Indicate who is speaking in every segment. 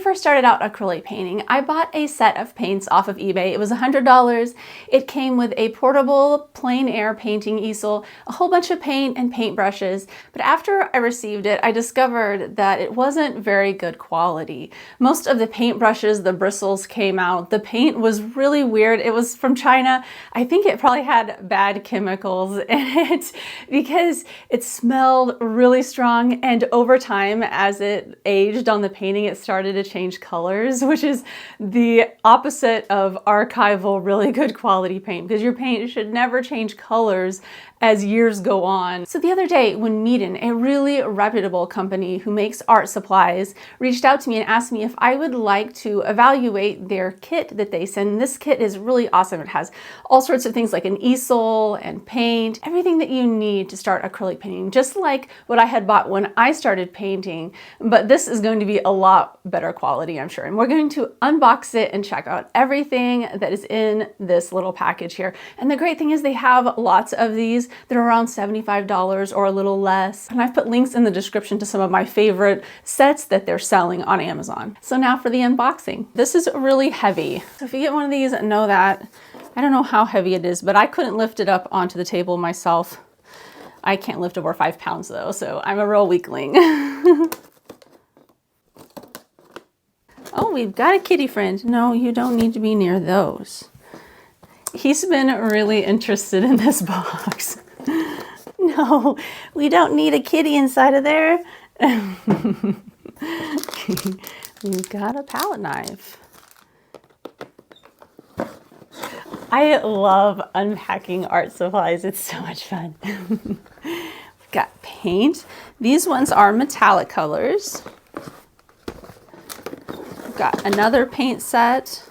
Speaker 1: first started out acrylic painting, I bought a set of paints off of eBay. It was $100. It came with a portable plein air painting easel, a whole bunch of paint and paintbrushes. But after I received it, I discovered that it wasn't very good quality. Most of the paintbrushes, the bristles came out. The paint was really weird. It was from China. I think it probably had bad chemicals in it because it smelled really strong, and over time as it aged on the painting it started to change colors, which is the opposite of archival really good quality paint, because your paint should never change colors as years go on. So the other day when Meeden, a really reputable company who makes art supplies, reached out to me and asked me if I would like to evaluate their kit that they send. This kit is really awesome. It has all sorts of things like an easel and paint, everything that you need to start acrylic painting, just like what I had bought when I started painting, but this is going to be a lot better quality, I'm sure. And we're going to unbox it and check out everything that is in this little package here. And the great thing is they have lots of these that are around $75 or a little less. And I've put links in the description to some of my favorite sets that they're selling on Amazon. So now for the unboxing. This is really heavy. So if you get one of these, know that, I don't know how heavy it is, but I couldn't lift it up onto the table myself. I can't lift over 5 pounds though, so I'm a real weakling. Oh, we've got a kitty friend. No, you don't need to be near those. He's been really interested in this box. No, we don't need a kitty inside of there. We've got a palette knife. I love unpacking art supplies. It's so much fun. We've got paint. These ones are metallic colors. We've got another paint set.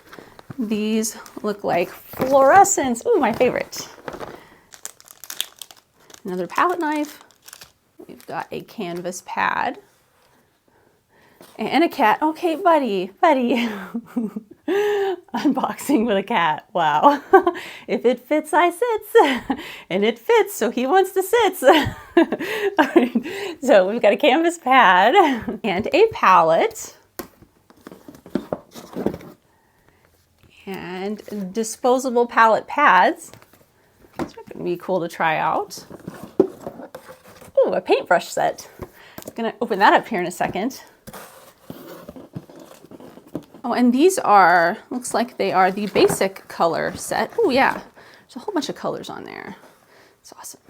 Speaker 1: These look like fluorescents. Ooh, my favorite. Another palette knife. We've got a canvas pad. And a cat. Okay, buddy. Unboxing with a cat. Wow. If it fits, I sits. And it fits, so he wants to sit. All right. So we've got a canvas pad and a palette. And disposable palette pads. These are going to be cool to try out. Ooh, a paintbrush set. I'm going to open that up here in a second. Oh, and these are, looks like they are the basic color set. Oh yeah, there's a whole bunch of colors on there. It's awesome.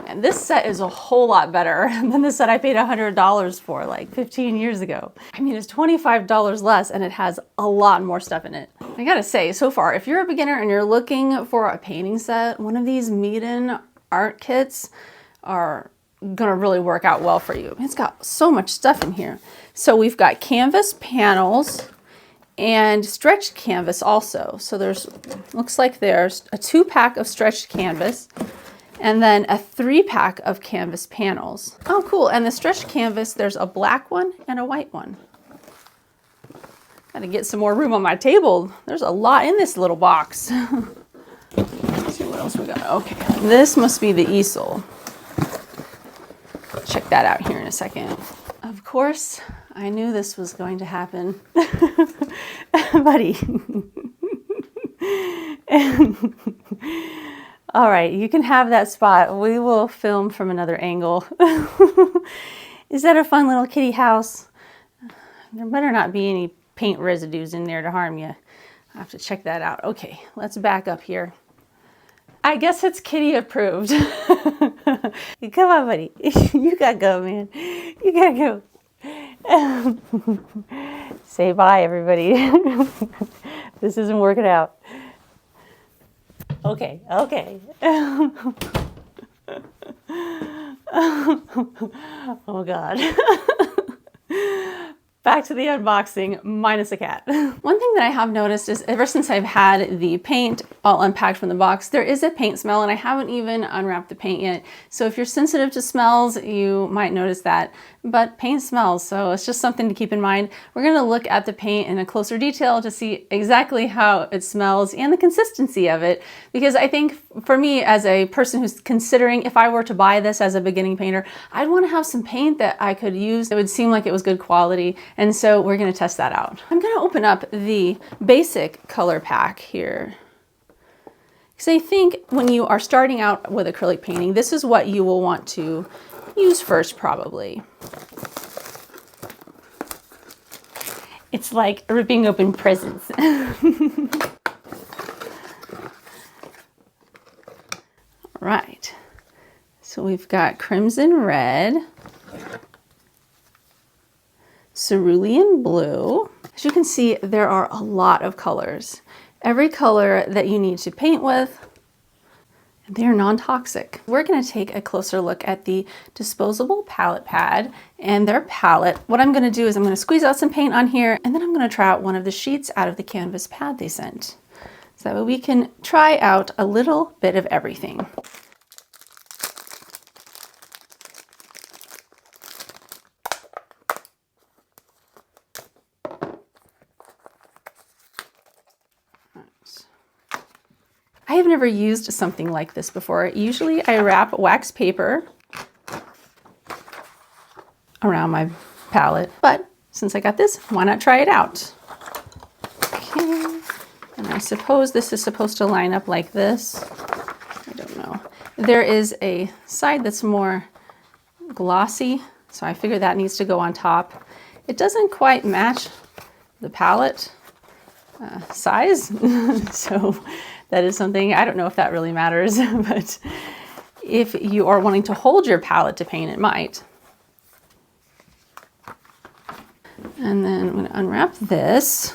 Speaker 1: And this set is a whole lot better than the set I paid $100 for like 15 years ago. I mean, it's $25 less and it has a lot more stuff in it. I gotta say, so far, if you're a beginner and you're looking for a painting set, one of these Meeden art kits are gonna really work out well for you. It's got so much stuff in here. So we've got canvas panels and stretched canvas also. So there's, looks like there's a 2-pack of stretched canvas and then a 3-pack of canvas panels. Oh, cool. And the stretched canvas, there's a black one and a white one. Gotta get some more room on my table. There's a lot in this little box. Let's see what else we got. Okay, this must be the easel. Check that out here in a second. Of course, I knew this was going to happen. Buddy. All right, you can have that spot. We will film from another angle. Is that a fun little kitty house? There better not be any paint residues in there to harm you. I have to check that out. Okay, let's back up here. I guess it's kitty approved. Come on, buddy. You gotta go, man. You gotta go. Say bye, everybody. This isn't working out. Okay. Oh, God. Back to the unboxing, minus a cat. One thing that I have noticed is ever since I've had the paint all unpacked from the box, there is a paint smell, and I haven't even unwrapped the paint yet. So if you're sensitive to smells, you might notice that. but paint smells, so it's just something to keep in mind. We're going to look at the paint in a closer detail to see exactly how it smells and the consistency of it, because I think for me as a person who's considering if I were to buy this as a beginning painter, I'd want to have some paint that I could use that would seem like it was good quality, and so we're going to test that out. I'm going to open up the basic color pack here. So I think when you are starting out with acrylic painting, this is what you will want to use first, probably. It's like ripping open presents. All right, so we've got crimson red, cerulean blue. As you can see, there are a lot of colors. Every color that you need to paint with, they're non-toxic. We're going to take a closer look at the disposable palette pad and their palette. What I'm going to do is I'm going to squeeze out some paint on here, and then I'm going to try out one of the sheets out of the canvas pad they sent. So that way we can try out a little bit of everything. I have never used something like this before. Usually I wrap wax paper around my palette, but since I got this, why not try it out? Okay, and I suppose this is supposed to line up like this. I don't know. There is a side that's more glossy, so I figure that needs to go on top. It doesn't quite match the palette size, so that is something, I don't know if that really matters, but if you are wanting to hold your palette to paint, it might. And then I'm going to unwrap this.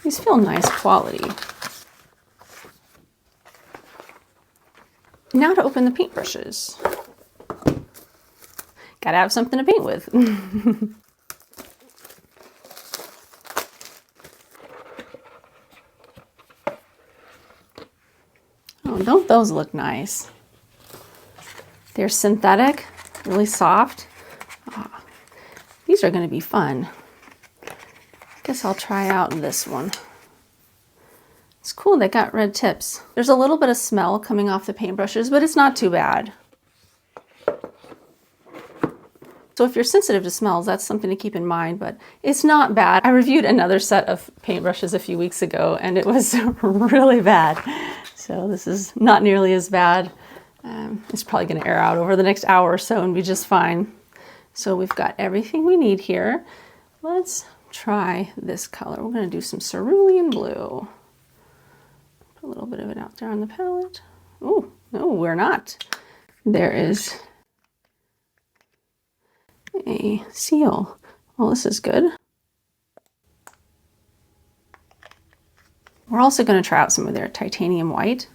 Speaker 1: These feel nice quality. Now to open the paintbrushes. Gotta have something to paint with. Oh, don't those look nice? They're synthetic, really soft. Oh, these are gonna be fun. I guess I'll try out this one. It's cool, they got red tips. There's a little bit of smell coming off the paintbrushes, but it's not too bad. So if you're sensitive to smells, that's something to keep in mind, but it's not bad. I reviewed another set of paintbrushes a few weeks ago, and it was really bad. So this is not nearly as bad. It's probably gonna air out over the next hour or so and be just fine. So we've got everything we need here. Let's try this color. We're gonna do some cerulean blue. A little bit of it out there on the palette. Oh, no, we're not. There is a seal. Well, this is good. We're also going to try out some of their titanium white.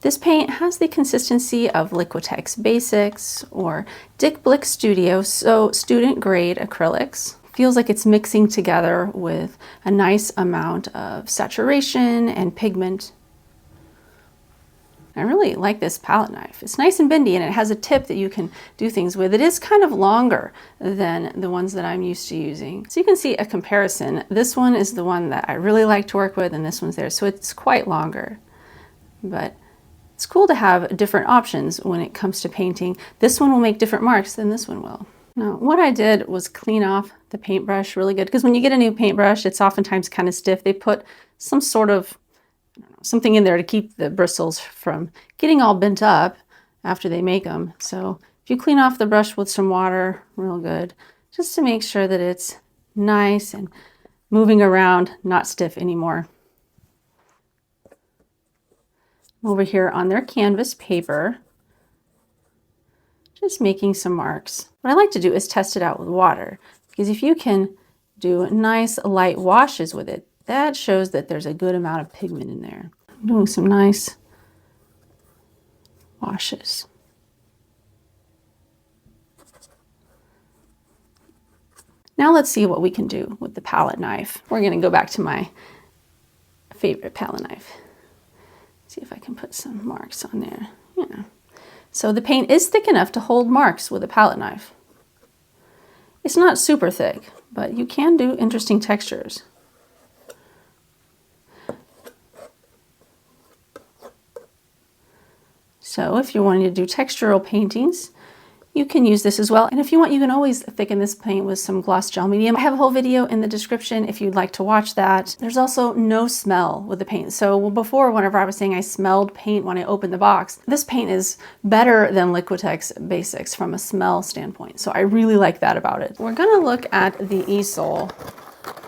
Speaker 1: This paint has the consistency of Liquitex Basics or Dick Blick Studio, so student grade acrylics. Feels like it's mixing together with a nice amount of saturation and pigment. I really like this palette knife. It's nice and bendy, and it has a tip that you can do things with. It is kind of longer than the ones that I'm used to using. So you can see a comparison. This one is the one that I really like to work with, and this one's there, so it's quite longer. But it's cool to have different options when it comes to painting. This one will make different marks than this one will. Now, what I did was clean off the paintbrush really good, because when you get a new paintbrush, it's oftentimes kind of stiff. They put some sort of, I don't know, something in there to keep the bristles from getting all bent up after they make them. So if you clean off the brush with some water real good, just to make sure that it's nice and moving around, not stiff anymore. Over here on their canvas paper, just making some marks. What I like to do is test it out with water, because if you can do nice light washes with it, that shows that there's a good amount of pigment in there. I'm doing some nice washes. Now let's see what we can do with the palette knife. We're gonna go back to my favorite palette knife. See if I can put some marks on there. Yeah. So the paint is thick enough to hold marks with a palette knife. It's not super thick, but you can do interesting textures. So if you're wanting to do textural paintings, you can use this as well. And if you want, you can always thicken this paint with some gloss gel medium. I have a whole video in the description if you'd like to watch that. There's also no smell with the paint. So before, whenever I was saying I smelled paint when I opened the box, this paint is better than Liquitex Basics from a smell standpoint. So I really like that about it. We're gonna look at the easel.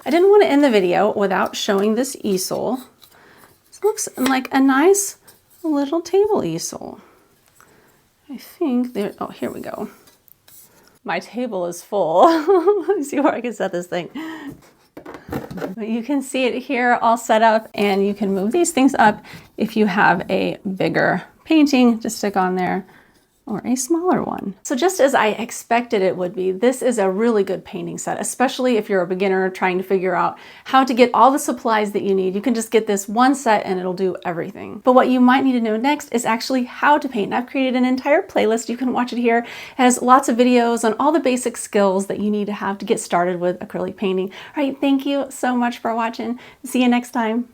Speaker 1: I didn't want to end the video without showing this easel. This looks like a nice little table easel. I think there, oh, here we go. My table is full. Let me see where I can set this thing. But you can see it here all set up, and you can move these things up if you have a bigger painting to stick on there or a smaller one. So just as I expected it would be, this is a really good painting set, especially if you're a beginner trying to figure out how to get all the supplies that you need. You can just get this one set and it'll do everything. But what you might need to know next is actually how to paint. And I've created an entire playlist. You can watch it here. It has lots of videos on all the basic skills that you need to have to get started with acrylic painting. All right, thank you so much for watching. See you next time.